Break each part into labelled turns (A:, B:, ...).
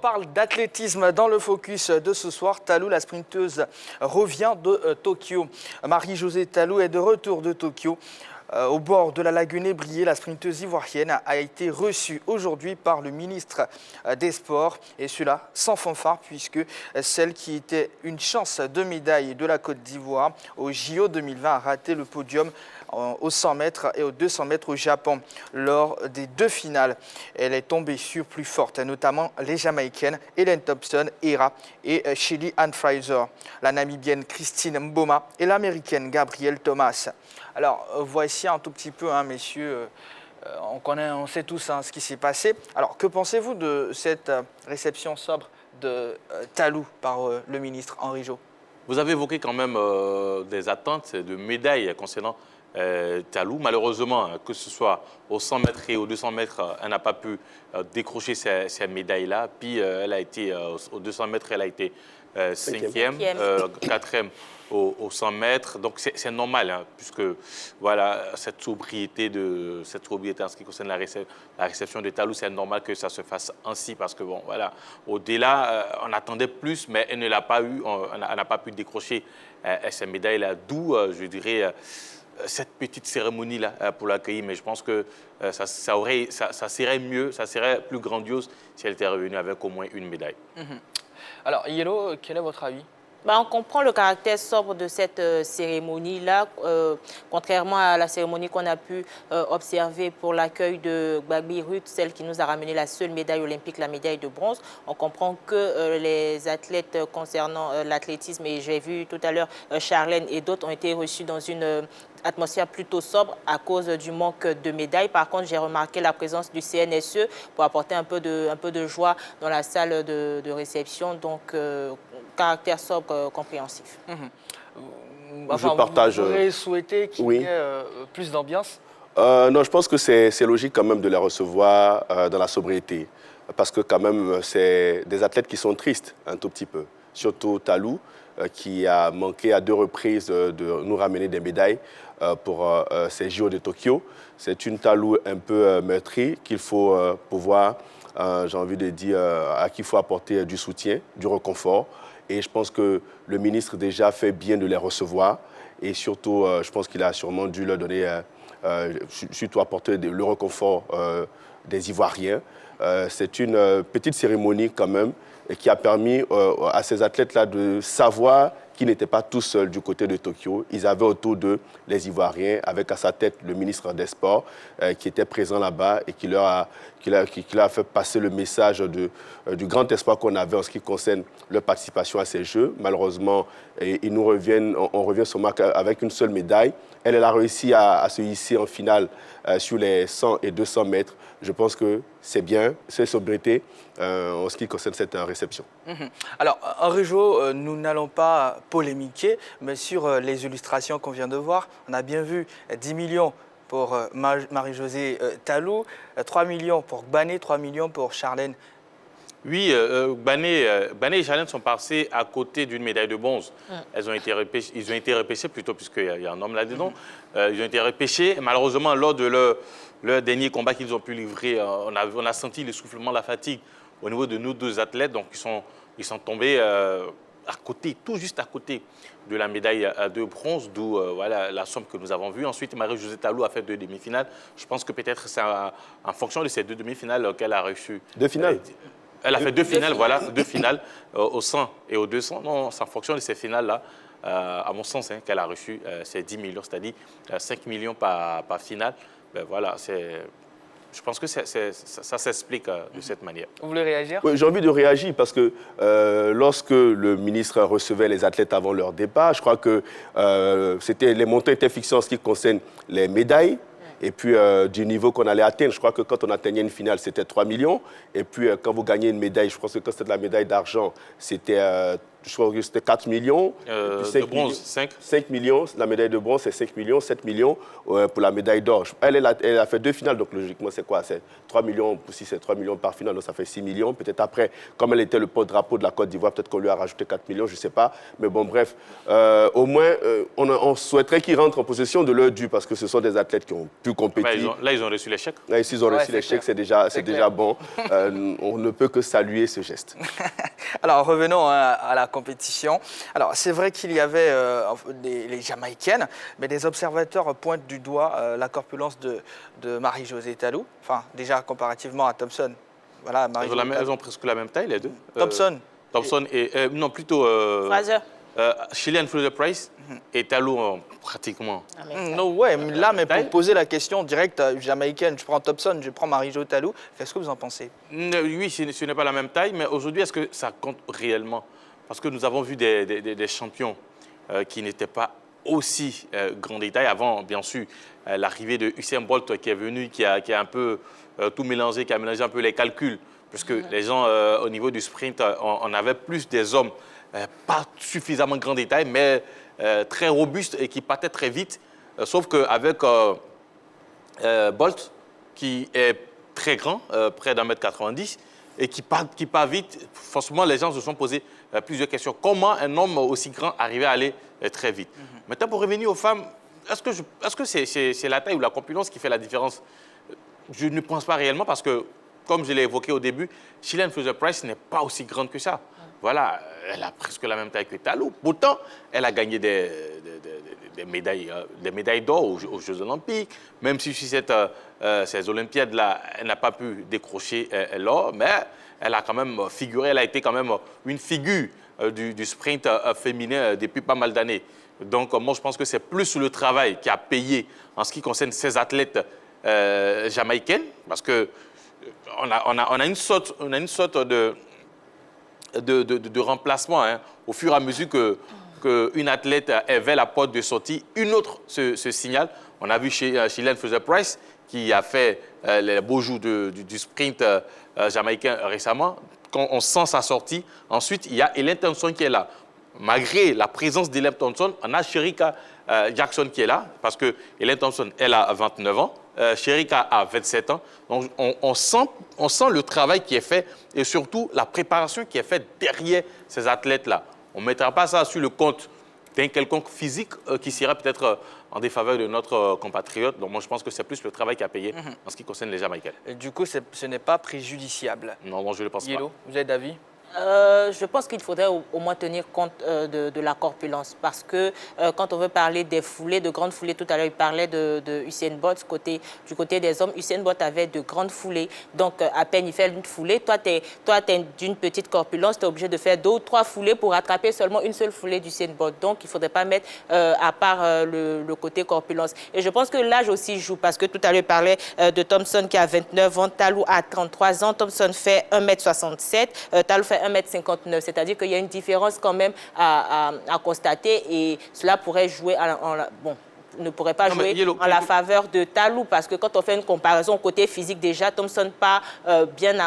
A: parle d'athlétisme dans le focus de ce soir. Talou, la sprinteuse, revient de Tokyo. Marie-Josée Talou est de retour de Tokyo. Au bord de la lagune ébriée, la sprinteuse ivoirienne a été reçue aujourd'hui par le ministre des Sports. Et cela sans fanfare, puisque celle qui était une chance de médaille de la Côte d'Ivoire au JO 2020 a raté le podium aux 100 mètres et aux 200 mètres au Japon. Lors des deux finales, elle est tombée sur plus forte, notamment les Jamaïcaines Helen Thompson, Hera et Shelly Ann Fraser, la Namibienne Christine Mboma et l'Américaine Gabrielle Thomas. Alors, voici un tout petit peu, messieurs, on sait tous ce qui s'est passé. Alors, que pensez-vous de cette réception sobre de Talou par le ministre Henri Jot?
B: Vous avez évoqué quand même des attentes de médailles concernant Talou. Malheureusement, que ce soit aux 100 mètres et aux 200 mètres, elle n'a pas pu décrocher ces médailles-là. Puis, elle a été, aux 200 mètres, elle a été 5e, 4e aux 100 mètres. Donc, c'est normal, puisque voilà, cette sobriété en ce qui concerne la réception de Talou, c'est normal que ça se fasse ainsi, parce que, bon, voilà, au-delà, on attendait plus, mais elle ne l'a pas eu, elle n'a pas pu décrocher ces médailles-là, d'où, je dirais, cette petite cérémonie-là pour l'accueillir. Mais je pense que ça serait mieux, ça serait plus grandiose si elle était revenue avec au moins une médaille.
A: Alors, Yellow, quel est votre avis?
C: On comprend le caractère sobre de cette cérémonie-là, contrairement à la cérémonie qu'on a pu observer pour l'accueil de Gbagbi Ruth, celle qui nous a ramené la seule médaille olympique, la médaille de bronze. On comprend que les athlètes concernant l'athlétisme, et j'ai vu tout à l'heure Charlène et d'autres, ont été reçus dans une atmosphère plutôt sobre à cause du manque de médailles. Par contre, j'ai remarqué la présence du CNSE pour apporter un peu de joie dans la salle de réception. Donc, caractère sobre, compréhensif.
A: Enfin,
D: je partage.
A: Vous auriez souhaité qu'il y ait plus d'ambiance?
D: Non, je pense que c'est logique quand même de les recevoir dans la sobriété. Parce que quand même, c'est des athlètes qui sont tristes un tout petit peu. Surtout Talou, qui a manqué à 2 reprises de nous ramener des médailles pour ces JO de Tokyo. C'est une Talou un peu meurtrie qu'il faut pouvoir, j'ai envie de dire, à qui il faut apporter du soutien, du réconfort. Et je pense que le ministre déjà fait bien de les recevoir. Et surtout, je pense qu'il a sûrement dû leur donner, surtout apporter le réconfort des Ivoiriens. C'est une petite cérémonie quand même qui a permis à ces athlètes-là de savoir qu'ils n'étaient pas tout seuls du côté de Tokyo. Ils avaient autour d'eux les Ivoiriens, avec à sa tête le ministre des Sports qui était présent là-bas et qui leur a fait passer le message du grand espoir qu'on avait en ce qui concerne leur participation à ces Jeux. Malheureusement, on revient sur marque avec une seule médaille. Elle a réussi à se hisser en finale sur les 100 et 200 mètres. Je pense que c'est bien, c'est sobriété en ce qui concerne cette réception.
A: Alors, Henri Jot, nous n'allons pas polémiquer, mais sur les illustrations qu'on vient de voir, on a bien vu 10 millions pour Marie-Josée Talou, 3 millions pour Gbané, 3 millions pour Charlène.
B: Oui, Gbané et Charlène sont passés à côté d'une médaille de bronze. Ils ont été repêchés plutôt, puisqu'il y a un homme là-dedans. Ils ont été repêchés. Malheureusement, lors de leur dernier combat qu'ils ont pu livrer, on a senti l'essoufflement, la fatigue au niveau de nos 2 athlètes. Donc, ils sont tombés à côté, tout juste à côté de la médaille de bronze, d'où voilà, la somme que nous avons vue. Ensuite, Marie-Josée Talou a fait 2 demi-finales. Je pense que peut-être c'est en fonction de ces 2 demi-finales qu'elle a reçu.
D: 2 finales
B: Elle a fait 2 finales, voilà, 2 finales au 100 et au 200. Non, c'est en fonction de ces finales-là, à mon sens, qu'elle a reçu ces 10 millions, c'est-à-dire 5 millions par finale. Ben voilà, je pense que ça s'explique de cette manière.
A: Vous voulez réagir?
D: Oui, j'ai envie de réagir parce que lorsque le ministre recevait les athlètes avant leur départ, je crois que les montants étaient fixés en ce qui concerne les médailles. Et puis, du niveau qu'on allait atteindre, je crois que quand on atteignait une finale, c'était 3 millions. Et puis, quand vous gagnez une médaille, je pense que quand c'était la médaille d'argent, c'était je crois que c'était 4 millions.
B: De bronze, 5.
D: 5 millions. La médaille de bronze, c'est 5 millions. 7 millions pour la médaille d'or. Elle a fait 2 finales, donc logiquement, c'est quoi? C'est 3 millions, si c'est 3 millions par finale, donc ça fait 6 millions. Peut-être après, comme elle était le porte-drapeau de la Côte d'Ivoire, peut-être qu'on lui a rajouté 4 millions, je ne sais pas. Mais bon, bref, au moins, on souhaiterait qu'ils rentrent en possession de leur dû, parce que ce sont des athlètes qui ont pu compétir.
B: Là, ils ont reçu les chèques.
D: Là, ici, ils ont reçu les chèques, c'est déjà bon. On ne peut que saluer ce geste.
A: Alors, revenons à la compétition. Alors, c'est vrai qu'il y avait les Jamaïcaines, mais des observateurs pointent du doigt la corpulence de Marie-Josée Talou. Enfin, déjà, comparativement à Thompson. Voilà,
B: Elles ont presque la même taille, les deux.
A: Thompson.
B: Thompson et non, plutôt...
C: Fraser.
B: Chilean Fraser-Price et Talou pratiquement.
A: Mais pour poser la question directe jamaïcaine, je prends Thompson, je prends Marie-Jo Talou, qu'est-ce que vous en pensez?
B: Oui, ce n'est pas la même taille, mais aujourd'hui, est-ce que ça compte réellement? Parce que nous avons vu des champions qui n'étaient pas aussi grande taille. Avant, bien sûr, l'arrivée de Usain Bolt qui est venu, qui a un peu tout mélangé, qui a mélangé un peu les calculs, parce que les gens, au niveau du sprint, on avait plus des hommes pas suffisamment grand détail, mais très robustes et qui partaient très vite. Sauf qu'avec Bolt, qui est très grand, près d'1,90 m, et qui part vite, forcément, les gens se sont posé plusieurs questions. Comment un homme aussi grand arrivait à aller très vite? Maintenant, pour revenir aux femmes, est-ce que c'est la taille ou la corpulence qui fait la différence? Je ne pense pas réellement parce que, comme je l'ai évoqué au début, Chilean Fraser-Price n'est pas aussi grande que ça. Voilà, elle a presque la même taille que Talou. Pourtant, elle a gagné des médailles d'or aux Jeux Olympiques. Même si sur ces Olympiades-là, elle n'a pas pu décrocher l'or, mais elle a quand même figuré, elle a été quand même une figure du sprint féminin depuis pas mal d'années. Donc, moi, je pense que c'est plus le travail qui a payé en ce qui concerne ces athlètes jamaïcaines, parce que on a une sorte de remplacement au fur et à mesure qu'une athlète est vers la porte de sortie, une autre se signale. On a vu chez Chilean Fraser-Price qui a fait les beaux jours du sprint jamaïcain récemment. Quand on sent sa sortie, ensuite il y a Elaine Thompson qui est là. Malgré la présence d'Elaine Thompson, on a Shericka Jackson qui est là, parce que Elaine Thompson, elle a 29 ans. Shericka a 27 ans. Donc, on sent le travail qui est fait et surtout la préparation qui est faite derrière ces athlètes-là. On ne mettra pas ça sur le compte d'un quelconque physique qui serait peut-être en défaveur de notre compatriote. Donc, moi, je pense que c'est plus le travail qui a payé en ce qui concerne les Jamaïcains.
A: Et du coup, ce n'est pas préjudiciable.
B: Non, moi, je ne le pense
A: Yellow,
B: pas.
A: vous êtes d'avis?
C: Je pense qu'il faudrait au moins tenir compte de la corpulence parce que quand on veut parler des foulées, de grandes foulées, tout à l'heure il parlait de Usain Bolt du côté des hommes. Usain Bolt avait de grandes foulées, donc à peine il fait une foulée, toi tu es d'une petite corpulence, tu es obligé de faire 2 ou 3 foulées pour rattraper seulement une seule foulée d'Usain Bolt. Donc il ne faudrait pas mettre à part le côté corpulence. Et je pense que l'âge aussi joue parce que tout à l'heure il parlait de Thompson qui a 29 ans, Talou a 33 ans, Thompson fait 1,67 m, Talou fait 1,59 m, c'est-à-dire qu'il y a une différence quand même à constater et cela pourrait jouer ne pourrait pas jouer en la faveur de Talou parce que quand on fait une comparaison côté physique déjà, Thompson part bien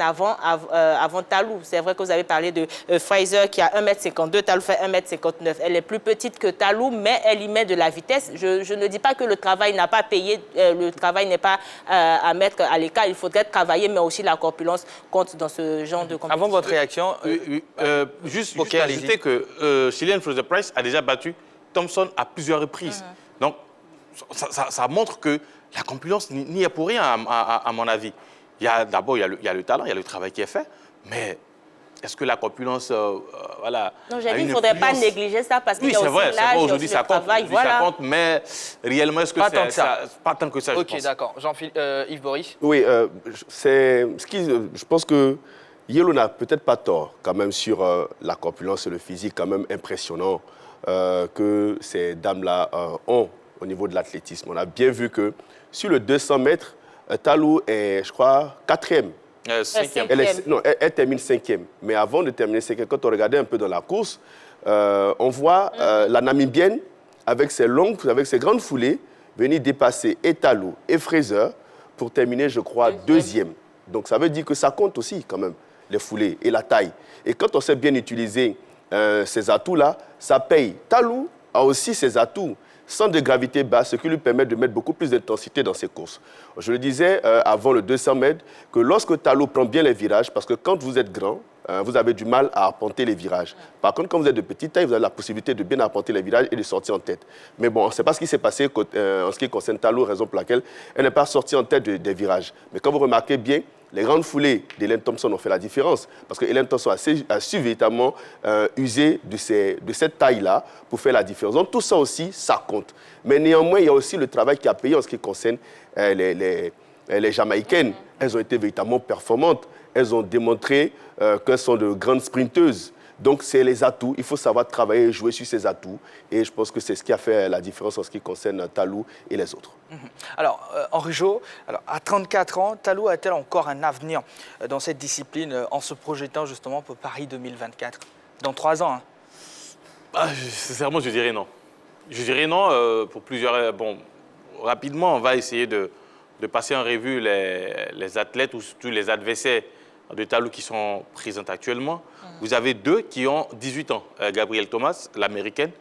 C: avant Talou. C'est vrai que vous avez parlé de Fraser qui a 1,52 m, Talou fait 1,59 m. Elle est plus petite que Talou, mais elle y met de la vitesse. Je ne dis pas que le travail n'a pas payé, le travail n'est pas à mettre à l'écart. Il faudrait travailler, mais aussi la corpulence compte dans ce genre de compétition.
A: Avant votre réaction,
B: juste ajouter que Chilean Fraser-Price a déjà battu Thompson à plusieurs reprises. Donc, ça montre que la corpulence n'y est pour rien, à mon avis. D'abord, il y a le talent, il y a le travail qui est fait, mais est-ce que la corpulence, voilà...
C: Non, j'ai dit qu'il ne faudrait pas négliger ça parce qu'il y a aussi l'âge,
B: aujourd'hui ça compte, ça compte, mais réellement, est-ce que
A: pas tant que ça,
B: je
A: pense. Ok, d'accord. Yves Boris?
D: Oui, je pense que Yellow n'a peut-être pas tort quand même sur la corpulence et le physique quand même impressionnant que ces dames-là ont au niveau de l'athlétisme. On a bien vu que sur le 200 mètres, Talou est, je crois, 4e.
B: 5e.
D: Elle termine 5e. Mais avant de terminer 5e, quand on regardait un peu dans la course, on voit la Namibienne, avec ses grandes foulées, venir dépasser et Talou et Fraser pour terminer, je crois, 2e. Donc ça veut dire que ça compte aussi quand même, les foulées et la taille. Et quand on sait bien utiliser ces atouts-là, ça paye. Talou a aussi ses atouts. Centre de gravité bas, ce qui lui permet de mettre beaucoup plus d'intensité dans ses courses. Je le disais avant le 200 mètres, que lorsque Talou prend bien les virages, parce que quand vous êtes grand, vous avez du mal à arpenter les virages. Par contre, quand vous êtes de petite taille, vous avez la possibilité de bien arpenter les virages et de sortir en tête. Mais bon, on ne sait pas ce qui s'est passé en ce qui concerne Talou, raison pour laquelle elle n'est pas sortie en tête des virages. Mais quand vous remarquez bien, les grandes foulées d'Hélène Thompson ont fait la différence. Parce que Hélène Thompson a su véritablement user de cette taille-là pour faire la différence. Donc tout ça aussi, ça compte. Mais néanmoins, il y a aussi le travail qui a payé en ce qui concerne les Jamaïcaines. Elles ont été véritablement performantes. Elles ont démontré qu'elles sont de grandes sprinteuses. Donc, c'est les atouts. Il faut savoir travailler et jouer sur ces atouts. Et je pense que c'est ce qui a fait la différence en ce qui concerne Talou et les autres.
A: Alors, Henri Jo, à 34 ans, Talou a-t-elle encore un avenir dans cette discipline en se projetant justement pour Paris 2024 ? Dans 3 ans, hein.
B: Sincèrement, je dirais non. Je dirais non pour plusieurs... Bon, rapidement, on va essayer de passer en revue les athlètes ou surtout les adversaires de Talou qui sont présents actuellement. Vous avez 2 qui ont 18 ans. Gabrielle Thomas, l'américaine,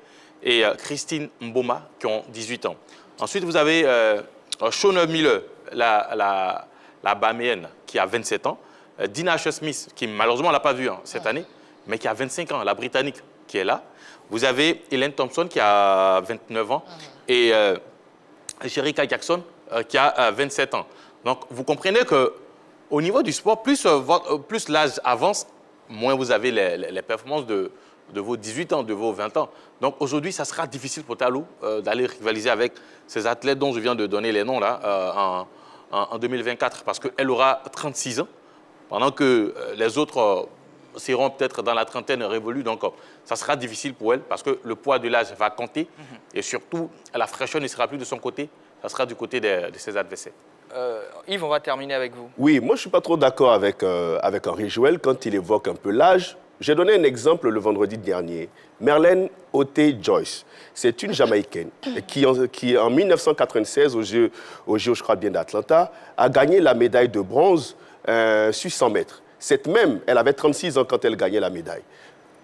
B: et Christine Mboma, qui ont 18 ans. Ensuite, vous avez Shauna Miller, la Bahaméenne, qui a 27 ans. Dina Asher-Smith, qui malheureusement, on ne l'a pas vue cette année, mais qui a 25 ans, la Britannique, qui est là. Vous avez Hélène Thompson, qui a 29 ans, et Sherika Jackson, qui a 27 ans. Donc, vous comprenez qu'au niveau du sport, plus l'âge avance, moins vous avez les performances de vos 18 ans, de vos 20 ans. Donc, aujourd'hui, ça sera difficile pour Talou d'aller rivaliser avec ces athlètes dont je viens de donner les noms là, en 2024, parce qu'elle aura 36 ans, pendant que les autres seront peut-être dans la trentaine révolue. Donc, ça sera difficile pour elle, parce que le poids de l'âge va compter, et surtout, la fraîcheur ne sera plus de son côté, ça sera du côté de ses adversaires.
A: Yves, on va terminer avec vous.
D: Oui, moi je ne suis pas trop d'accord avec Henri Joël quand il évoque un peu l'âge. J'ai donné un exemple le vendredi dernier. Merlene Ote-Joyce, c'est une Jamaïcaine qui en 1996, au Jeux, je crois bien, d'Atlanta, a gagné la médaille de bronze sur 100 mètres. Elle avait 36 ans quand elle gagnait la médaille.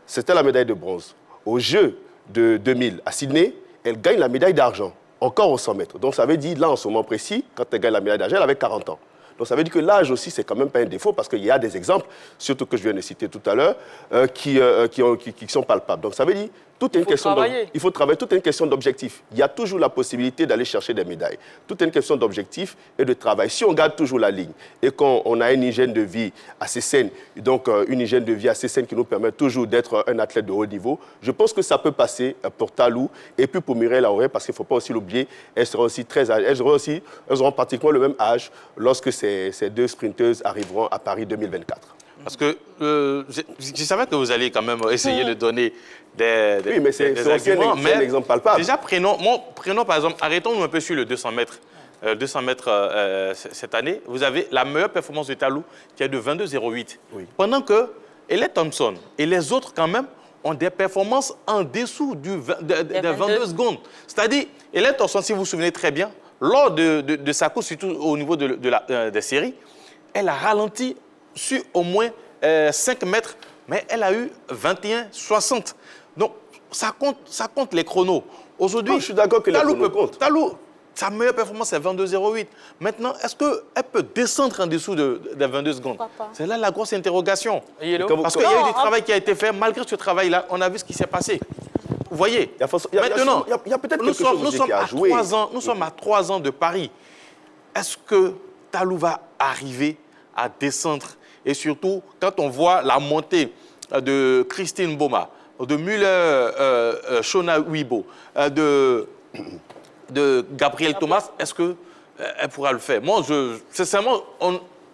D: C'était la médaille de bronze. Aux Jeux de 2000 à Sydney, elle gagne la médaille d'argent. Encore au 100 mètres. Donc, ça veut dire, là, en ce moment précis, quand elle gagne la médaille d'argent, elle avait 40 ans. Donc, ça veut dire que l'âge aussi, c'est quand même pas un défaut, parce qu'il y a des exemples, surtout que je viens de citer tout à l'heure, qui sont palpables. Donc, ça veut dire, il faut travailler, tout est une question d'objectif. Il y a toujours la possibilité d'aller chercher des médailles. Tout est une question d'objectif et de travail. Si on garde toujours la ligne et qu'on a une hygiène de vie assez saine, donc une hygiène de vie assez saine qui nous permet toujours d'être un athlète de haut niveau, je pense que ça peut passer pour Talou et puis pour Mireille Lauré, parce qu'il ne faut pas aussi l'oublier, elles seront aussi très âgées. Elles auront pratiquement le même âge lorsque ces 2 sprinteuses arriveront à Paris 2024.
B: Parce que je savais que vous alliez quand même essayer de donner des
D: oui, mais c'est
B: arguments.
D: un exemple palpable.
B: Déjà, prenons par exemple, arrêtons-nous un peu sur le 200 mètres. 200 mètres cette année, vous avez la meilleure performance de Talou qui est de 22,08. Oui. Pendant que Hélène Thompson et les autres quand même ont des performances en dessous des 22 secondes. C'est-à-dire, Hélène Thompson, si vous vous souvenez très bien, lors de sa course, surtout au niveau des séries, elle a ralenti sur au moins 5 mètres, mais elle a eu 21,60. Donc, ça compte les chronos. Aujourd'hui,
D: je suis d'accord que les chronos comptent.
B: Talou, sa meilleure performance, c'est 22,08. Maintenant, est-ce qu'elle peut descendre en dessous des 22 secondes? C'est là la grosse interrogation. Parce qu'il y a eu du travail qui a été fait. Malgré ce travail-là, on a vu ce qui s'est passé. Vous voyez, maintenant,
D: il y a peut-être quelque chose qui a joué.
B: Nous sommes à 3 ans de Paris. Est-ce que Talou va arriver à descendre? Et surtout, quand on voit la montée de Christine Mboma, de Müller Shona Wibo, de Gabrielle Thomas, est-ce qu'elle pourra le faire? Moi, sincèrement,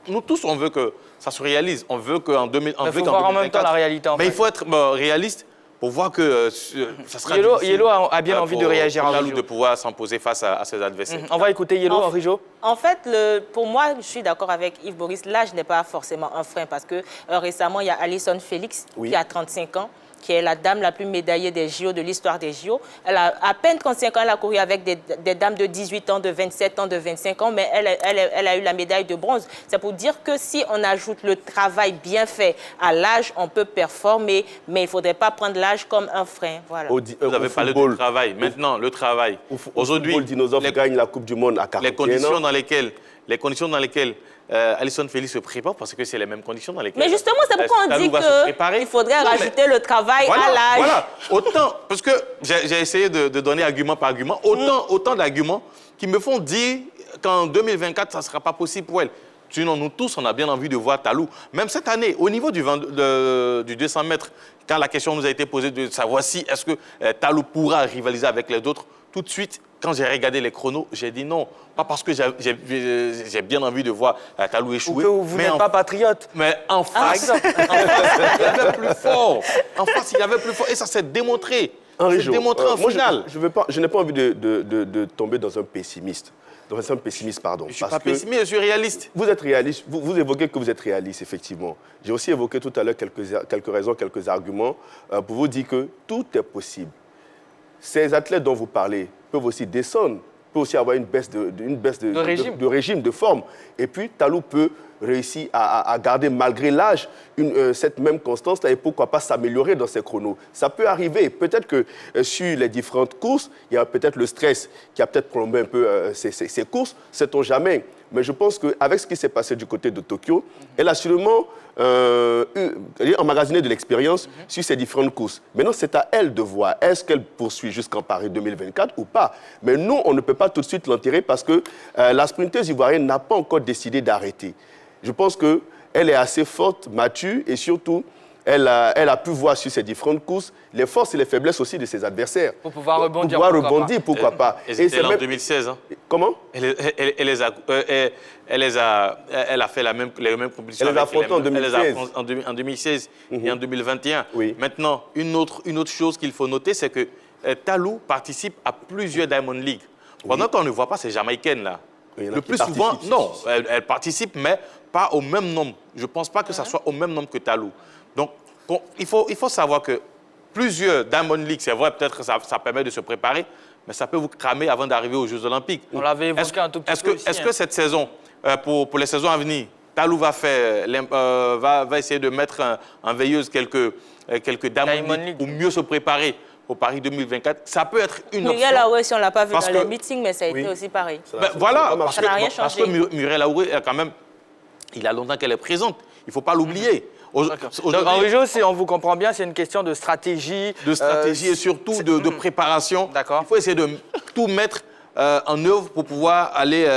B: nous tous, on veut que ça se réalise. On veut qu'en 2024...
A: Il faut voir en même temps la réalité.
B: Mais il faut être réaliste pour voir que ça sera difficile.
A: Yellow a bien envie de réagir.
B: Pour Talou de pouvoir s'imposer face à ses adversaires.
A: On va écouter Yellow, Henri Jo.
C: En fait, pour moi, je suis d'accord avec Yves Boris. L'âge n'est pas forcément un frein parce que récemment, il y a Alison Félix qui a 35 ans. qui est la dame la plus médaillée des JO, de l'histoire des JO. Elle a à peine 35 ans, elle a couru avec des dames de 18 ans, de 27 ans, de 25 ans, mais elle a eu la médaille de bronze. C'est pour dire que si on ajoute le travail bien fait à l'âge, on peut performer, mais il ne faudrait pas prendre l'âge comme un frein. Voilà.
B: Vous avez parlé du travail. Maintenant, le travail. Aujourd'hui,
D: le dinosaure gagne la Coupe du Monde à 41 ans.
B: Les conditions dans lesquelles Allyson Félix se prépare, parce que c'est les mêmes conditions dans lesquelles...
C: Mais justement, c'est pourquoi on dit qu'il faudrait rajouter le travail à l'âge.
B: Voilà, autant, parce que j'ai essayé de donner argument par argument, autant d'arguments qui me font dire qu'en 2024, ça ne sera pas possible pour elle. Sinon, nous tous, on a bien envie de voir Talou. Même cette année, au niveau du 200 mètres, quand la question nous a été posée de savoir si est-ce que Talou pourra rivaliser avec les autres, tout de suite, quand j'ai regardé les chronos, j'ai dit non. Pas parce que j'ai bien envie de voir Talou échouer.
A: Ou que vous n'êtes pas patriote.
B: Mais en face, il y avait plus fort. En face, il y avait plus fort. Et ça s'est démontré. C'est démontré en finale.
D: Je n'ai pas envie de tomber dans un pessimiste. Dans un pessimiste, pardon.
B: Je ne suis pas pessimiste, je suis réaliste.
D: Vous êtes réaliste. Vous évoquez que vous êtes réaliste, effectivement. J'ai aussi évoqué tout à l'heure quelques raisons, quelques arguments pour vous dire que tout est possible. Ces athlètes dont vous parlez peuvent aussi descendre, peuvent aussi avoir une baisse de régime, de forme. Et puis, Talou peut réussir à garder, malgré l'âge, cette même constance-là et pourquoi pas s'améliorer dans ses chronos. Ça peut arriver. Peut-être que sur les différentes courses, il y a peut-être le stress qui a peut-être plombé un peu ces courses, sait-on jamais. Mais je pense qu'avec ce qui s'est passé du côté de Tokyo, elle a sûrement emmagasiné de l'expérience sur ces différentes courses. Maintenant, c'est à elle de voir, est-ce qu'elle poursuit jusqu'en Paris 2024 ou pas. Mais nous, on ne peut pas tout de suite l'enterrer parce que la sprinteuse ivoirienne n'a pas encore décidé d'arrêter. Je pense qu'elle est assez forte, mature et surtout, elle a pu voir sur ces différentes courses les forces et les faiblesses aussi de ses adversaires.
A: Pour pouvoir rebondir,
D: pourquoi pas.
B: Et c'était en 2016. Hein.
D: Comment?
B: Elle a fait les mêmes compétitions.
D: Elle les a affrontées en 2016.
B: En 2016 et en 2021.
D: Oui.
B: Maintenant, une autre chose qu'il faut noter, c'est que Talou participe à plusieurs Diamond League. Pendant qu'on ne voit pas ces Jamaïcaines là. Le plus souvent, non, elle participe, mais pas au même nombre. Je ne pense pas que ça soit au même nombre que Talou. Donc, il faut savoir que plusieurs Diamond League, c'est vrai, peut-être que ça permet de se préparer, mais ça peut vous cramer avant d'arriver aux Jeux Olympiques.
A: On l'avait évoqué un tout petit peu aussi.
B: Est-ce que cette saison, pour les saisons à venir, Talou va essayer de mettre en veilleuse quelques Diamond League pour mieux se préparer au Paris 2024, ça peut être une option.
C: Muriel Aouré, si on ne l'a pas vu dans les meetings, mais ça a été aussi pareil.
B: Voilà,
C: ça n'a rien changé.
B: Parce que Muriel Aouré, quand même, il a longtemps qu'elle est présente. Il ne faut pas l'oublier.
A: Donc, en jeu, si on vous comprend bien, c'est une question de stratégie.
B: De stratégie et surtout de préparation.
A: D'accord.
B: Il faut essayer de tout mettre en œuvre pour pouvoir aller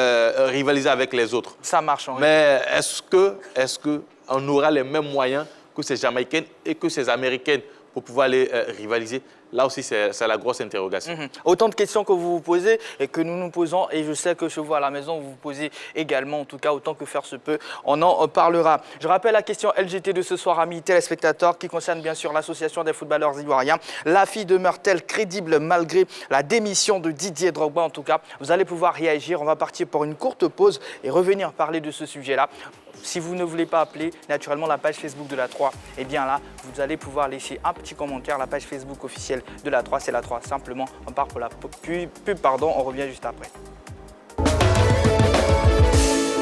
B: rivaliser avec les autres.
A: Ça marche, Henri.
B: Mais est-ce qu'on aura les mêmes moyens que ces Jamaïcaines et que ces Américaines pour pouvoir aller rivaliser? Là aussi, c'est la grosse interrogation.
A: Autant de questions que vous vous posez et que nous nous posons, et je sais que chez vous à la maison, vous vous posez également, en tout cas, autant que faire se peut, on en parlera. Je rappelle la question LGT de ce soir, amis téléspectateurs, qui concerne bien sûr l'association des footballeurs ivoiriens. La fille demeure-t-elle crédible malgré la démission de Didier Drogba? En tout cas, vous allez pouvoir réagir. On va partir pour une courte pause et revenir parler de ce sujet-là. Si vous ne voulez pas appeler, naturellement, la page Facebook de la 3, eh bien là, vous allez pouvoir laisser un petit commentaire. La page Facebook officielle de la 3, c'est la 3. Simplement, on part pour la pub, on revient juste après.